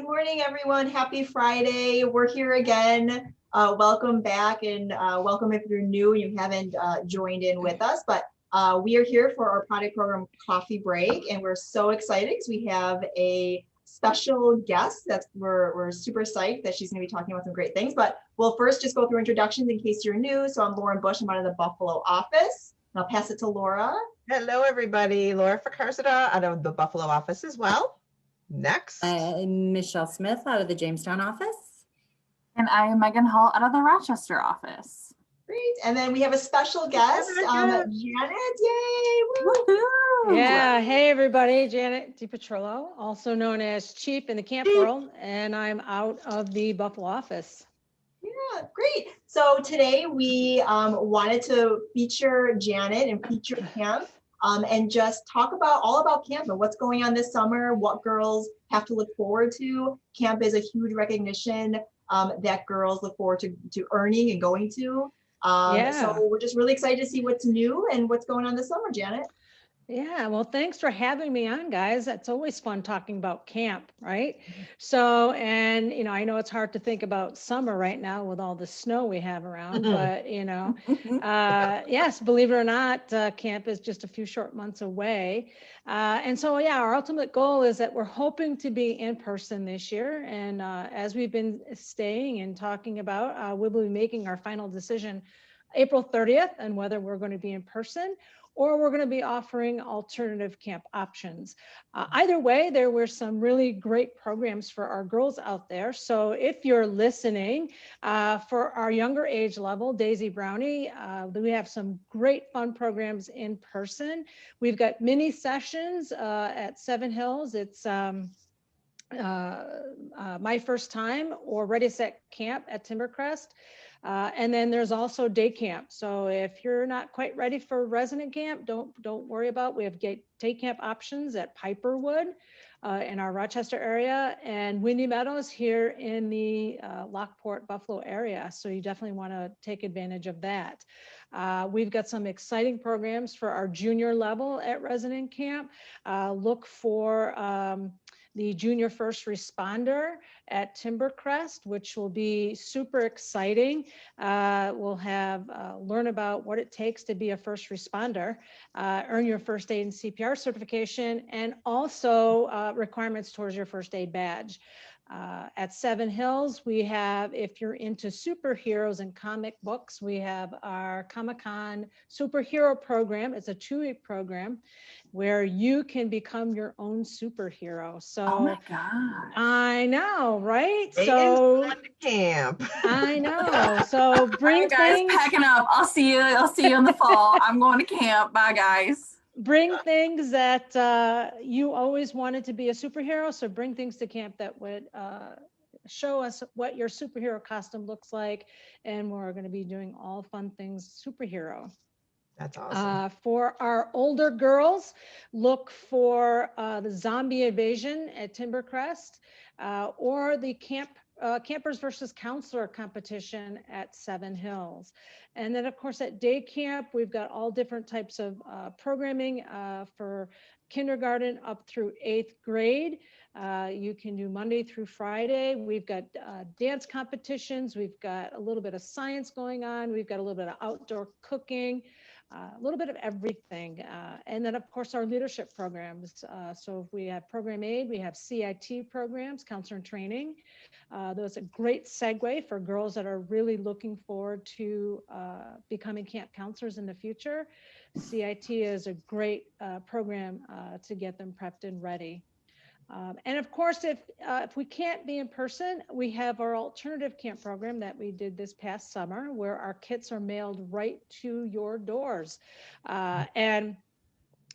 Good morning, everyone. Happy Friday. We're here again. Welcome back and welcome if you're new and you haven't joined in with us. But we are here for our product program coffee break, and we're so excited because we have a special guest that we're super psyched that she's going to be talking about some great things. But we'll first just go through introductions in case you're new. So I'm Lauren Bush. I'm out of the Buffalo office. And I'll pass it to Laura. Hello, everybody. Laura Fakarzada out of the Buffalo office as well. Next. I'm Michelle Smith out of the Jamestown office. And I am Megan Hall out of the Rochester office. Great. And then we have a special guest, Janet. Yay! Woohoo! Yeah, hey everybody, Janet DiPetrillo, also known as Chief in the camp world, and I'm out of the Buffalo office. Yeah, great. So today we wanted to feature Janet and feature camp and just talk about all about camp and what's going on this summer, what girls have to look forward to. Camp is a huge recognition that girls look forward to earning and going to. So we're just really excited to see what's new and what's going on this summer, Janet. Yeah, well, thanks for having me on, guys. It's always fun talking about camp, right? So, and, you know, I know it's hard to think about summer right now with all the snow we have around, but, you know, yes, believe it or not, camp is just a few short months away. And so, yeah, our ultimate goal is that we're hoping to be in person this year. And as we've been staying and talking about, we will be making our final decision April 30th on whether we're going to be in person or we're going to be offering alternative camp options. Either way, there were some really great programs for our girls out there. So if you're listening, for our younger age level, Daisy Brownie, we have some great fun programs in person. We've got mini sessions at Seven Hills. It's My First Time or Ready Set Camp at Timbercrest. And then there's also day camp. So if you're not quite ready for resident camp, don't worry about. We have day camp options at Piperwood in our Rochester area and Windy Meadows here in the Lockport, Buffalo area. So you definitely want to take advantage of that. We've got some exciting programs for our junior level at resident camp. Look for the Junior First Responder at Timbercrest, which will be super exciting. We'll have learn about what it takes to be a first responder, earn your first aid and CPR certification, and also requirements towards your first aid badge. At Seven Hills, we have, if you're into superheroes and comic books, we have our Comic-Con superhero program. It's a 2-week program where you can become your own superhero. So, oh my God. I know, right? So camp. I know. So bring guys, things. packing up. I'll see you in the fall. I'm going to camp. Bye, guys. Bring things that you always wanted to be a superhero. So bring things to camp that would show us what your superhero costume looks like. And we're going to be doing all fun things superhero. That's awesome. For our older girls, look for the zombie invasion at Timbercrest or the campers versus counselor competition at Seven Hills. And then of course at day camp, we've got all different types of programming for kindergarten up through 8th grade. You can do Monday through Friday. We've got dance competitions. We've got a little bit of science going on. We've got a little bit of outdoor cooking. A little bit of everything. And then of course our leadership programs. So if we have program aid, we have CIT programs, counselor and training. Those are a great segue for girls that are really looking forward to becoming camp counselors in the future. CIT is a great program to get them prepped and ready. And of course, if we can't be in person, we have our alternative camp program that we did this past summer where our kits are mailed right to your doors. And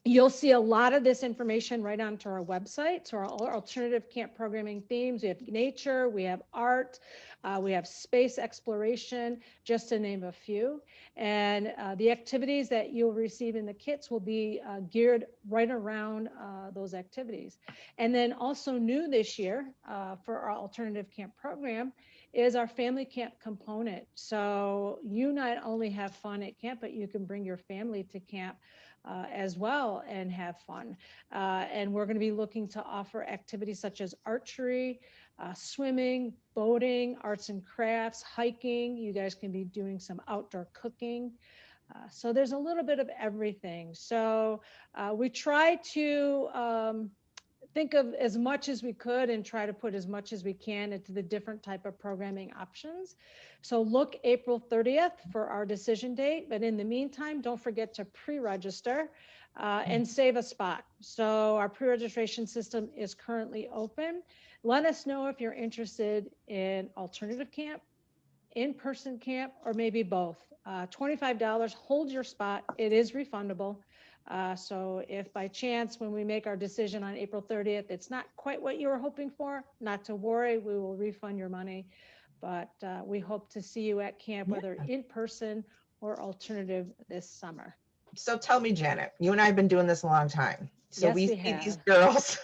you'll see a lot of this information right onto our website. So our alternative camp programming themes, we have nature, we have art, we have space exploration, just to name a few. And the activities that you'll receive in the kits will be geared right around those activities. And then also new this year for our alternative camp program is our family camp component. So you not only have fun at camp, but you can bring your family to camp as well and have fun. And we're going to be looking to offer activities such as archery, swimming, boating, arts and crafts, hiking. You guys can be doing some outdoor cooking. So there's a little bit of everything. So we try to think of as much as we could and try to put as much as we can into the different type of programming options. So look April 30th for our decision date. But in the meantime, don't forget to pre-register and save a spot. So our pre-registration system is currently open. Let us know if you're interested in alternative camp, in-person camp, or maybe both. $25, hold your spot. It is refundable. So if by chance, when we make our decision on April 30th, it's not quite what you were hoping for, not to worry, we will refund your money. But we hope to see you at camp, whether in person or alternative this summer. So tell me, Janet, you and I have been doing this a long time. So Yes, we we see these have. girls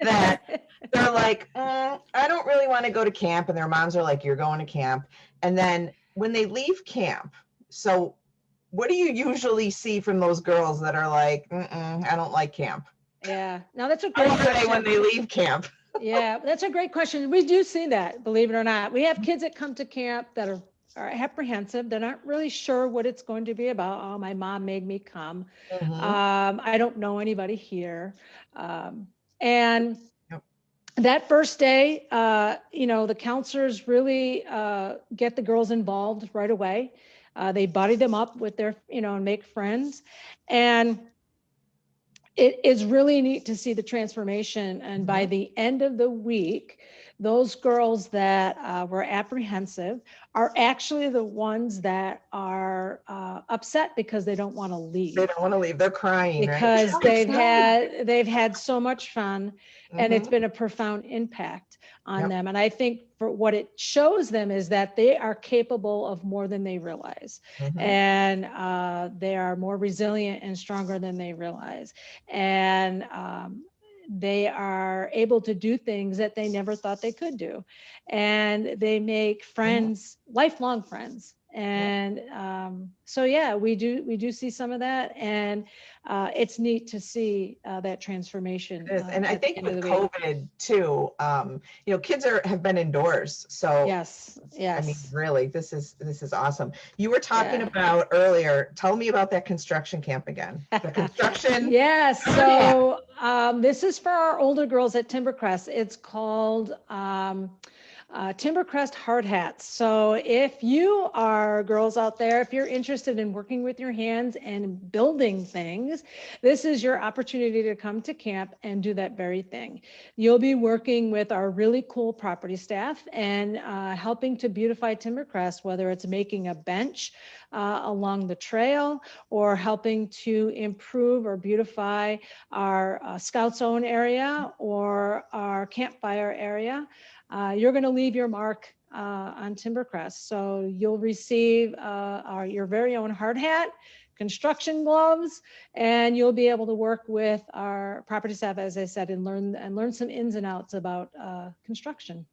that they're like, I don't really want to go to camp. And their moms are like, you're going to camp. And then when they leave camp, so what do you usually see from those girls that are like, I don't like camp? Yeah, now that's a How great are they question. when they leave camp? Yeah, that's a great question. We do see that, believe it or not. We have kids that come to camp that are apprehensive. They're not really sure what it's going to be about. Oh, my mom made me come. I don't know anybody here. And Yep. that first day, the counselors really get the girls involved right away. They buddy them up with their, and make friends. And it is really neat to see the transformation. And by the end of the week, those girls that were apprehensive are actually the ones that are upset because they don't want to leave. They don't want to leave. They're crying, because right? they've had so much fun, and it's been a profound impact on them. And I think for what it shows them is that they are capable of more than they realize, and they are more resilient and stronger than they realize, and they are able to do things that they never thought they could do, and they make friends, lifelong friends. And so yeah, we do see some of that, and it's neat to see that transformation. And I think with COVID too, kids have been indoors, so yes. I mean, really, this is awesome. You were talking about earlier. Tell me about that construction camp again. The construction. Yes. So this is for our older girls at Timbercrest. It's called Timbercrest Hard Hats. So if you are girls out there, if you're interested in working with your hands and building things, this is your opportunity to come to camp and do that very thing. You'll be working with our really cool property staff and helping to beautify Timbercrest, whether it's making a bench along the trail or helping to improve or beautify our Scout Zone area or our campfire area. You're going to leave your mark on Timbercrest. So you'll receive your very own hard hat, construction gloves, and you'll be able to work with our property staff, as I said, and learn some ins and outs about construction.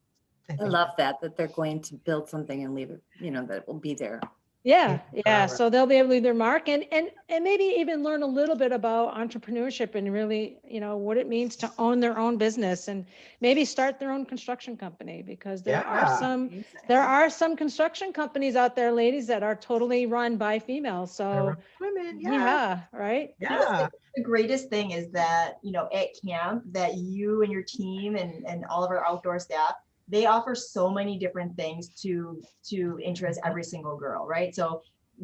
I love that they're going to build something and leave it, that will be there. Yeah. So they'll be able to leave their mark and maybe even learn a little bit about entrepreneurship and really, what it means to own their own business and maybe start their own construction company, because there are some construction companies out there, ladies, that are totally run by females. So women, right. The greatest thing is that, at camp, that you and your team and all of our outdoor staff, they offer so many different things to interest every single girl, right? So,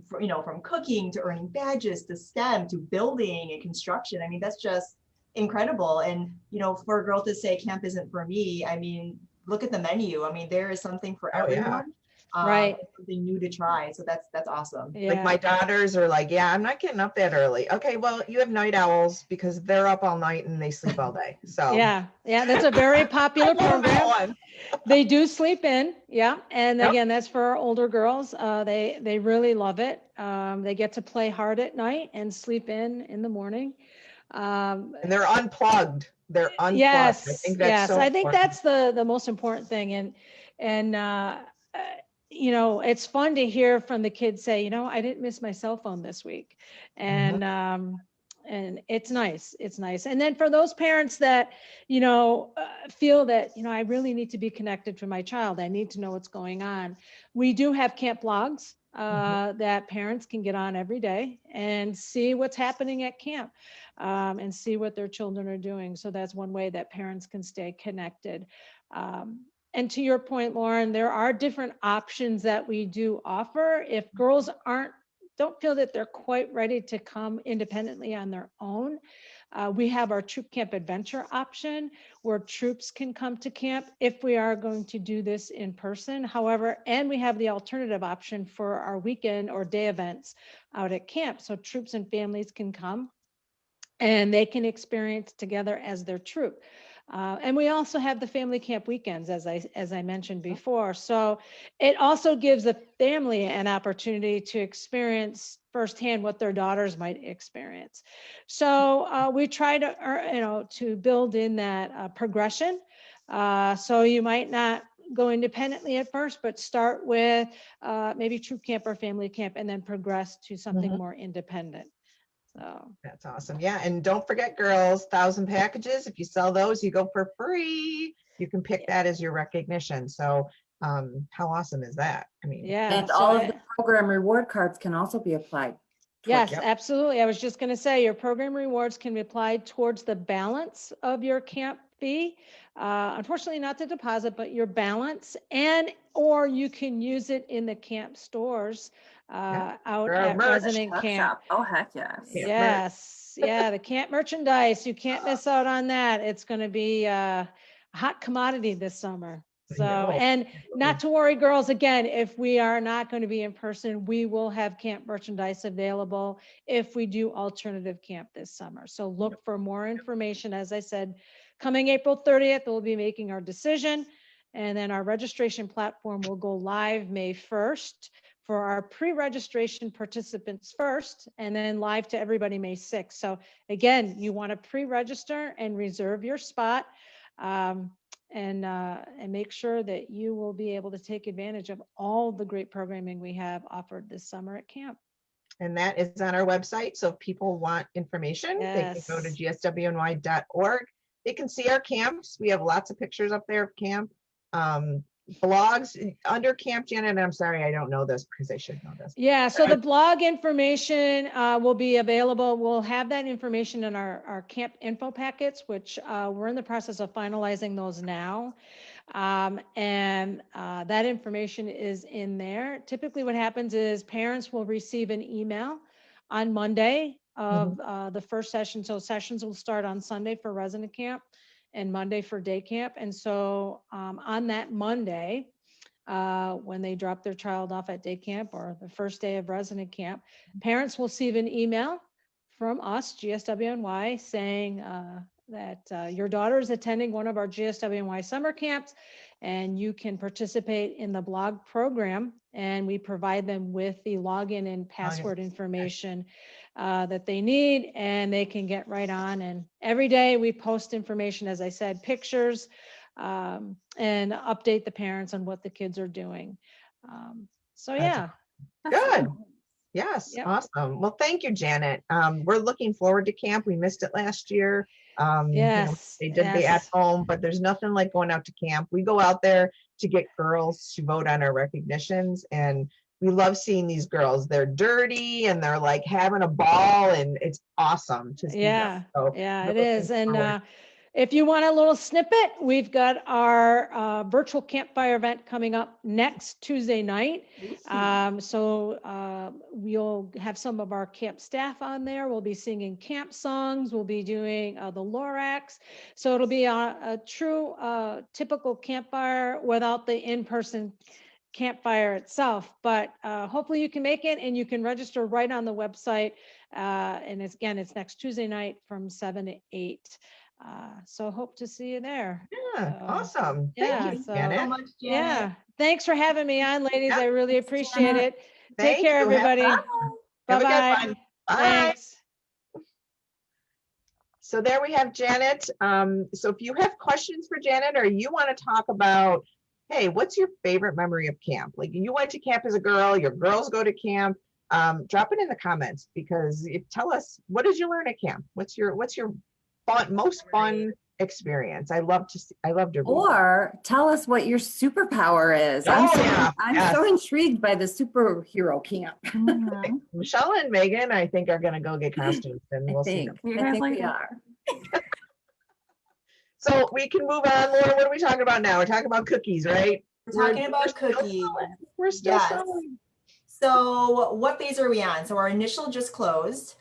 from cooking to earning badges to STEM to building and construction. I mean, that's just incredible. And, for a girl to say camp isn't for me, I mean, look at the menu. I mean, there is something for everyone. Right. Something new to try. So that's awesome. Yeah. Like my daughters are like, I'm not getting up that early. Okay, well, you have night owls because they're up all night and they sleep all day. So yeah, that's a very popular program. They do sleep in. Yeah. And again, that's for our older girls. They really love it. They get to play hard at night and sleep in the morning. And they're unplugged. They're unplugged. Yes. I think that's I think that's the most important thing. And it's fun to hear from the kids say, I didn't miss my cell phone this week. And And it's nice. It's nice. And then for those parents that, feel that, I really need to be connected to my child. I need to know what's going on. We do have camp blogs that parents can get on every day and see what's happening at camp and see what their children are doing. So that's one way that parents can stay connected. And to your point, Lauren, there are different options that we do offer. If girls don't feel that they're quite ready to come independently on their own, we have our Troop Camp Adventure option where troops can come to camp if we are going to do this in person. However, and we have the alternative option for our weekend or day events out at camp. So troops and families can come and they can experience together as their troop. And we also have the family camp weekends, as I mentioned before. So it also gives the family an opportunity to experience firsthand what their daughters might experience. So we try to build in that progression. So you might not go independently at first, but start with maybe troop camp or family camp, and then progress to something more independent. So That's awesome. Yeah. And don't forget, girls, 1,000 packages. If you sell those, you go for free. You can pick that as your recognition. So how awesome is that? I mean, yeah. And all of the program reward cards can also be applied. Yes, absolutely. I was just going to say your program rewards can be applied towards the balance of your camp fee. Unfortunately, not the deposit, but your balance, or you can use it in the camp stores out at resident camp. Oh, heck yes. Yes. Yeah, the camp merchandise. You can't miss out on that. It's going to be a hot commodity this summer. So, and not to worry, girls, again, if we are not going to be in person, we will have camp merchandise available if we do alternative camp this summer. So look for more information. As I said, coming April 30th, we'll be making our decision. And then our registration platform will go live May 1st for our pre-registration participants first, and then live to everybody May 6th. So again, you want to pre-register and reserve your spot. And make sure that you will be able to take advantage of all the great programming we have offered this summer at camp. And that is on our website. So if people want information, they can go to gswny.org. They can see our camps. We have lots of pictures up there of camp. Blogs under camp, Janet, and I'm sorry, I don't know this because I should know this. Yeah, so the blog information will be available. We'll have that information in our camp info packets, which we're in the process of finalizing those now. And that information is in there. Typically what happens is parents will receive an email on Monday of the first session. So sessions will start on Sunday for resident camp and Monday for day camp. And so on that Monday, when they drop their child off at day camp or the first day of resident camp, parents will receive an email from us, GSWNY, saying that your daughter is attending one of our GSWNY summer camps and you can participate in the blog program, and we provide them with the login and password information that they need, and they can get right on. And every day we post information, as I said, pictures, and update the parents on what the kids are doing. So yeah. Good. Yes. Yep. Awesome. Well, thank you, Janet. We're looking forward to camp. We missed it last year. Yes. They did the at home, but there's nothing like going out to camp. We go out there to get girls to vote on our recognitions, and we love seeing these girls. They're dirty and they're like having a ball, and it's awesome to see them. So it is. And if you want a little snippet, we've got our virtual campfire event coming up next Tuesday night. So we'll have some of our camp staff on there. We'll be singing camp songs. We'll be doing the Lorax. So it'll be a true typical campfire without the in-person campfire itself. But hopefully you can make it, and you can register right on the website. And it's next Tuesday night from 7 to 8. So hope to see you there. Yeah, awesome. Thank you, Janet. So much, Janet. Yeah, thanks for having me on, ladies. I really appreciate it. Take care, everybody. Bye-bye. Thanks. So there we have Janet. So if you have questions for Janet, or you want to talk about, hey, what's your favorite memory of camp? Like, you went to camp as a girl, your girls go to camp. drop it in the comments, because tell us, what did you learn at camp? What's your most fun experience? I love to read. Or tell us what your superpower is. Oh, yeah. I'm so intrigued by the superhero camp. Mhm. Michelle and Megan, I think, are going to go get costumes, and I we'll see. think, You I guys think like we it? are. So we can move on. Laura, what are we talking about now? We're talking about cookies, right? We're talking about still cookies. selling. We're still Yes. selling. So what phase are we on? So our initial just closed.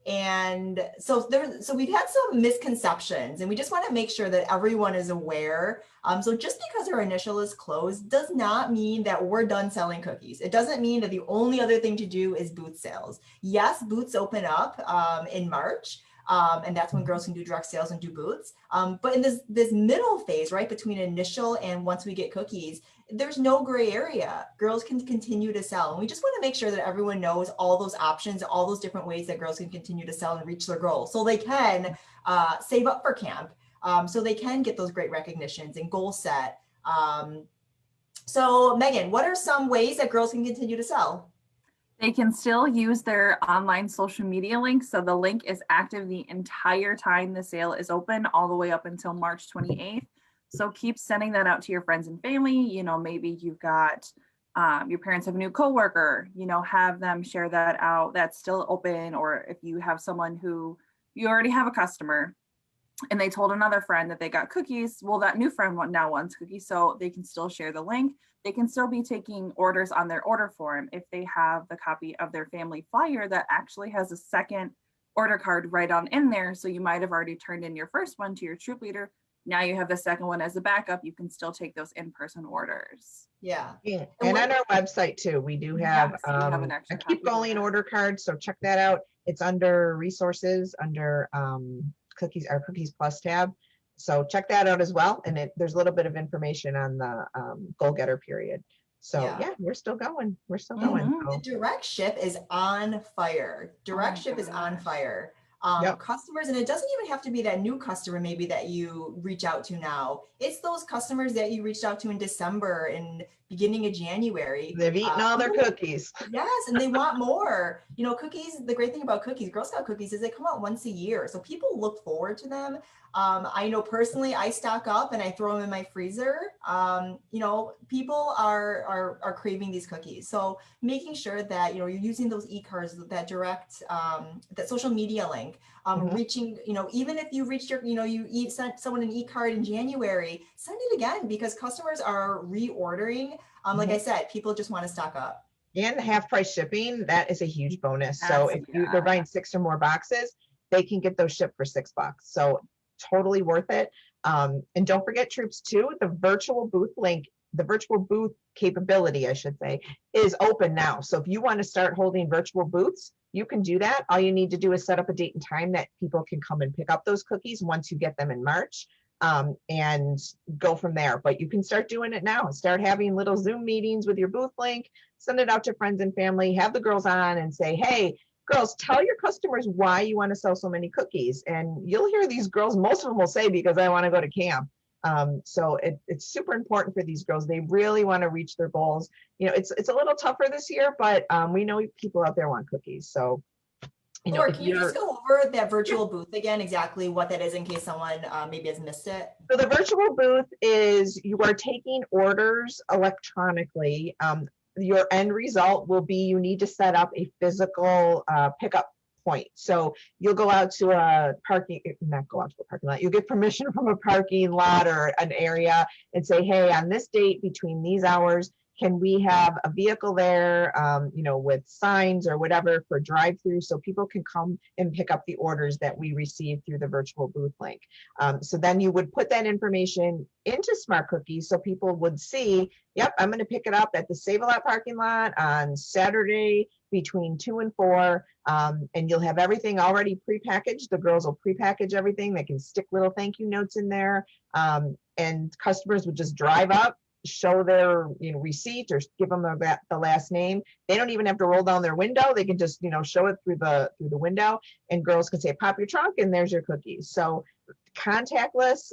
And so we've had some misconceptions, and we just want to make sure that everyone is aware. So just because our initial is closed does not mean that we're done selling cookies. It doesn't mean that the only other thing to do is booth sales. Yes, booths open up in March. And that's when girls can do direct sales and do booths. But in this middle phase, right, between initial and once we get cookies, there's no gray area. Girls can continue to sell. And we just want to make sure that everyone knows all those options, all those different ways that girls can continue to sell and reach their goals. So they can save up for camp. So they can get those great recognitions and goal set. So Megan, what are some ways that girls can continue to sell? They can still use their online social media link. So the link is active the entire time the sale is open, all the way up until March 28th. So keep sending that out to your friends and family. You know, maybe you've got your parents have a new coworker, you know, have them share that out. That's still open. Or if you have someone who you already have a customer and they told another friend that they got cookies, well, that new friend now wants cookies, so they can still share the link. They can still be taking orders on their order form if they have the copy of their family flyer that actually has a second order card right on in there. So you might have already turned in your first one to your troop leader. Now you have the second one as a backup. You can still take those in-person orders. Yeah. Yeah. And on our website too, we do have, Yes, we have an extra a keep copy of going that. order card. So check that out. It's under resources, under cookies, our Cookies Plus tab. So check that out as well. And there's a little bit of information on the goal getter period. So yeah, we're still going. We're still going. Mhm. So, The direct ship is on fire. Direct my ship is on gosh. fire. Yep. Customers, and it doesn't even have to be that new customer maybe that you reach out to now. It's those customers that you reached out to in December and beginning of January. they've eaten all their cookies. Yes, and they want more. You know, cookies, the great thing about cookies, Girl Scout cookies, is they come out once a year. So people look forward to them. I know personally, I stock up and I throw them in my freezer. You know, people are craving these cookies. So making sure that, you know, you're using those e-cards, that direct, that social media link, Mhm. reaching, you know, even if you reached your, you know, you sent someone an e-card in January, send it again, because customers are reordering. Like I said, people just want to stock up. And the half price shipping, that is a huge bonus. So if they're buying 6 or more boxes, they can get those shipped for $6. So totally worth it. And don't forget, troops too, the virtual booth link, the virtual booth capability, I should say, is open now. So if you want to start holding virtual booths, you can do that. All you need to do is set up a date and time that people can come and pick up those cookies once you get them in March. And go from there. But you can start doing it now. Start having little Zoom meetings with your booth link, send it out to friends and family, have the girls on and say, hey, girls, tell your customers why you want to sell so many cookies. And you'll hear these girls, most of them will say, because I want to go to camp. So it's super important for these girls. They really want to reach their goals. You know, it's a little tougher this year, but we know people out there want cookies. So, you know, Laura, can you just go over that virtual booth again, exactly what that is in case someone maybe has missed it? So the virtual booth is you are taking orders electronically. Your end result will be you need to set up a physical pickup point. So you'll go out to a not go out to a parking lot. You'll get permission from a parking lot or an area and say, hey, on this date between these hours, can we have a vehicle there, you know, with signs or whatever for drive-through, so people can come and pick up the orders that we receive through the virtual booth link. So then you would put that information into Smart Cookies so people would see, yep, I'm going to pick it up at the Save-A-Lot parking lot on Saturday between 2 and 4, and you'll have everything already prepackaged. The girls will prepackage everything. They can stick little thank you notes in there, and customers would just drive up, show their receipt or give them the last name. They don't even have to roll down their window. They can just show it through the window, and girls can say pop your trunk and there's your cookies. So contactless,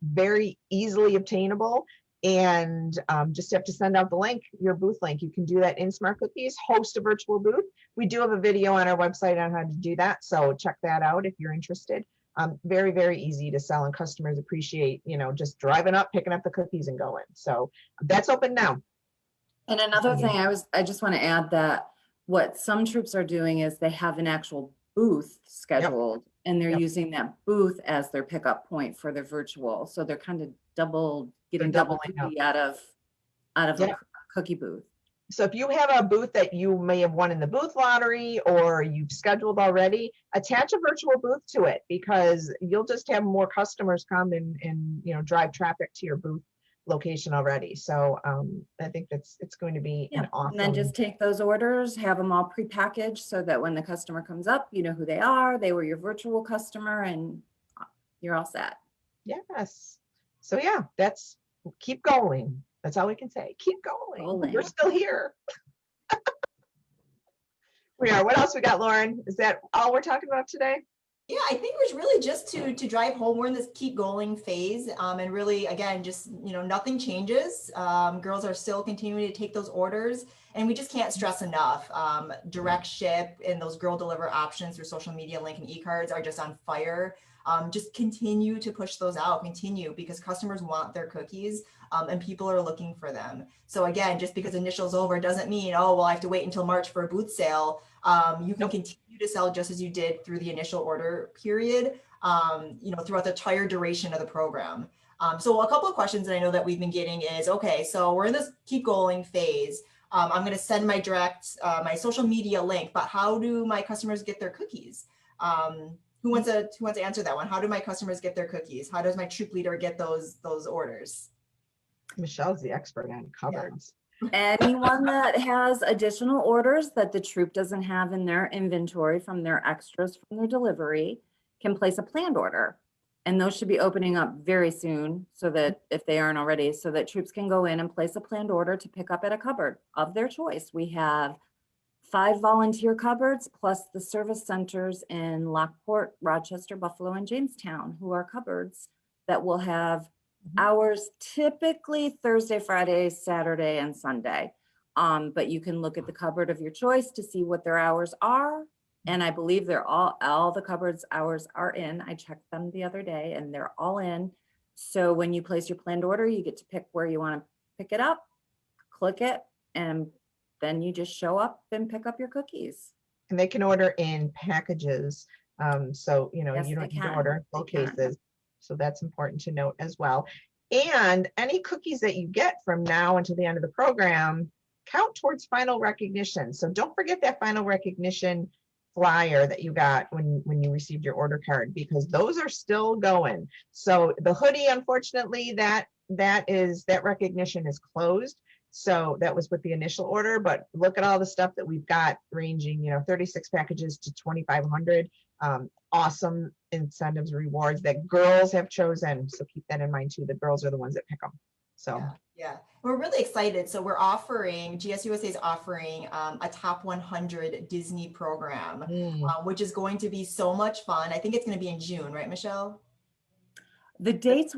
very easily obtainable. And just have to send out the link, your booth link. You can do that in Smart Cookies, host a virtual booth. We do have a video on our website on how to do that. So check that out if you're interested. Very, very easy to sell, and customers appreciate, just driving up, picking up the cookies and going. So that's open now. And another thing I just want to add that what some troops are doing is they have an actual booth scheduled and they're using that booth as their pickup point for their virtual. So they're kind of getting double cookie out of a cookie booth. So if you have a booth that you may have won in the booth lottery or you've scheduled already, attach a virtual booth to it, because you'll just have more customers come and drive traffic to your booth location already. So I think it's going to be an awesome. And then just take those orders, have them all prepackaged so that when the customer comes up, you know who they are, they were your virtual customer, and you're all set. Yes. So yeah, keep going. That's all we can say. Keep going. We're still here. We are. What else we got, Lauren? Is that all we're talking about today? Yeah, I think it was really just to drive home. We're in this keep going phase, and really, again, just nothing changes. Girls are still continuing to take those orders, and we just can't stress enough. Direct ship and those girl deliver options through social media, link, and e-cards are just on fire. Just continue to push those out. Because customers want their cookies, and people are looking for them. So again, just because initial's over doesn't mean, oh well, I have to wait until March for a booth sale. You can continue to sell just as you did through the initial order period, throughout the entire duration of the program. So a couple of questions that I know that we've been getting is, okay, so we're in this keep going phase. I'm going to send my my social media link, but how do my customers get their cookies? Who wants to answer that one? How do my customers get their cookies? How does my troop leader get those orders? Michelle's the expert on cupboards. Anyone that has additional orders that the troop doesn't have in their inventory from their extras from their delivery can place a planned order. And those should be opening up very soon, so that if they aren't already, so that troops can go in and place a planned order to pick up at a cupboard of their choice. We have 5 volunteer cupboards plus the service centers in Lockport, Rochester, Buffalo, and Jamestown, who are cupboards that will have hours, typically Thursday, Friday, Saturday, and Sunday. But you can look at the cupboard of your choice to see what their hours are. And I believe they're all the cupboards hours are in. I checked them the other day and they're all in. So when you place your planned order, you get to pick where you want to pick it up, click it, and then you just show up and pick up your cookies. And they can order in packages. So, Yes, you don't they need to can. order in full cases. So that's important to note as well. And any cookies that you get from now until the end of the program count towards final recognition. So don't forget that final recognition flyer that you got when you received your order card, because those are still going. So the hoodie, unfortunately, that recognition is closed. So that was with the initial order, but look at all the stuff that we've got ranging, 36 packages to 2,500. Awesome incentives, rewards that girls have chosen. So keep that in mind too. The girls are the ones that pick them. So yeah. We're really excited. So we're offering, GSUSA is offering a top 100 Disney program, which is going to be so much fun. I think it's going to be in June, right, Michelle? The dates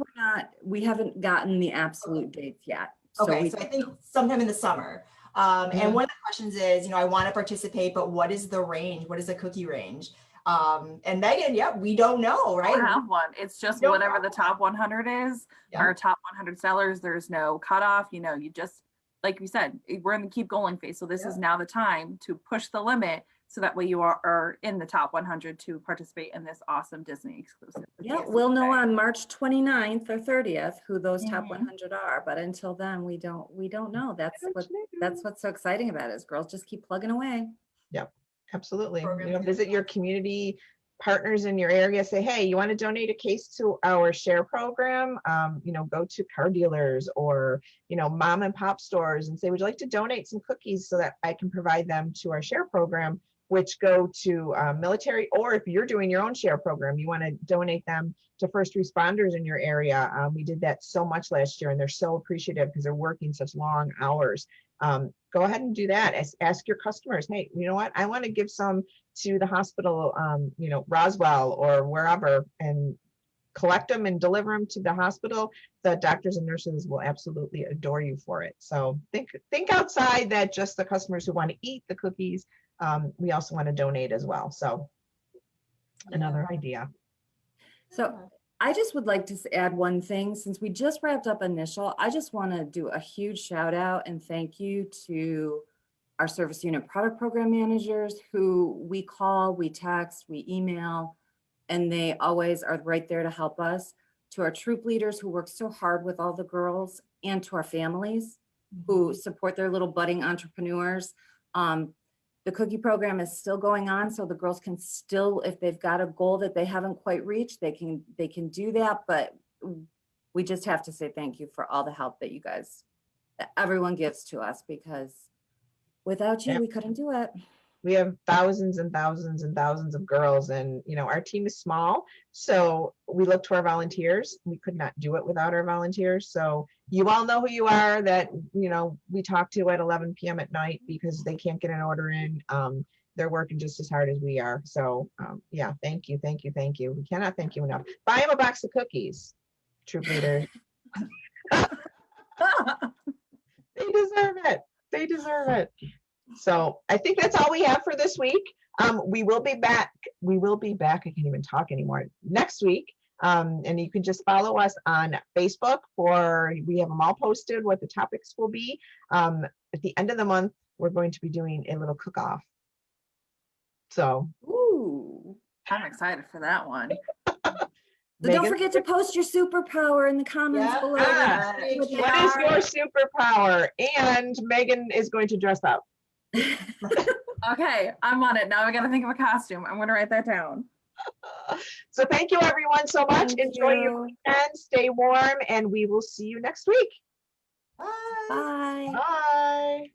we haven't gotten the absolute dates yet. Okay, so I think sometime in the summer. And one of the questions is, I want to participate, but what is the range? What is the cookie range? And Megan, we don't know, right? I don't have one. It's just whatever the top 100 is, our top 100 sellers. There's no cutoff. You just, like we said, we're in the keep going phase. So this is now the time to push the limit, so that way you are in the top 100 to participate in this awesome Disney exclusive. Yeah, we'll know on March 29th or 30th who those top 100 are, but until then we don't know. That's what's so exciting about it, is girls just keep plugging away. Yep, absolutely. Visit your community partners in your area, say, hey, you want to donate a case to our share program? Go to car dealers or mom and pop stores and say, would you like to donate some cookies so that I can provide them to our share program, which go to military, or if you're doing your own share program, you want to donate them to first responders in your area. We did that so much last year, and they're so appreciative because they're working such long hours. Go ahead and do that. Ask your customers, hey, you know what? I want to give some to the hospital, Roswell or wherever, and collect them and deliver them to the hospital, the doctors and nurses will absolutely adore you for it. So think outside that just the customers who want to eat the cookies. We also want to donate as well. So another idea. So I just would like to add one thing. Since we just wrapped up initial, I just want to do a huge shout out and thank you to our service unit product program managers who we call, we text, we email, and they always are right there to help us. To our troop leaders who work so hard with all the girls, and to our families who support their little budding entrepreneurs. The cookie program is still going on, so the girls can still, if they've got a goal that they haven't quite reached, they can do that. But we just have to say thank you for all the help that you guys, that everyone gives to us, because without you, we couldn't do it. We have thousands and thousands and thousands of girls, and our team is small, so we look to our volunteers. We could not do it without our volunteers. So you all know who you are that we talk to at 11 p.m. at night because they can't get an order in. They're working just as hard as we are. So yeah, thank you. We cannot thank you enough. Buy them a box of cookies, troop leaders. They deserve it. So I think that's all we have for this week. We will be back. I can't even talk anymore. Next week. And you can just follow us on Facebook we have them all posted what the topics will be. At the end of the month, we're going to be doing a little cook-off. So. Ooh. I'm excited for that one. So don't forget to post your superpower in the comments below. What is your superpower? And Megan is going to dress up. Okay, I'm on it. Now I got to think of a costume. I'm going to write that down. So thank you everyone so much. Enjoy your weekend. Stay warm, and we will see you next week. Bye. Bye. Bye.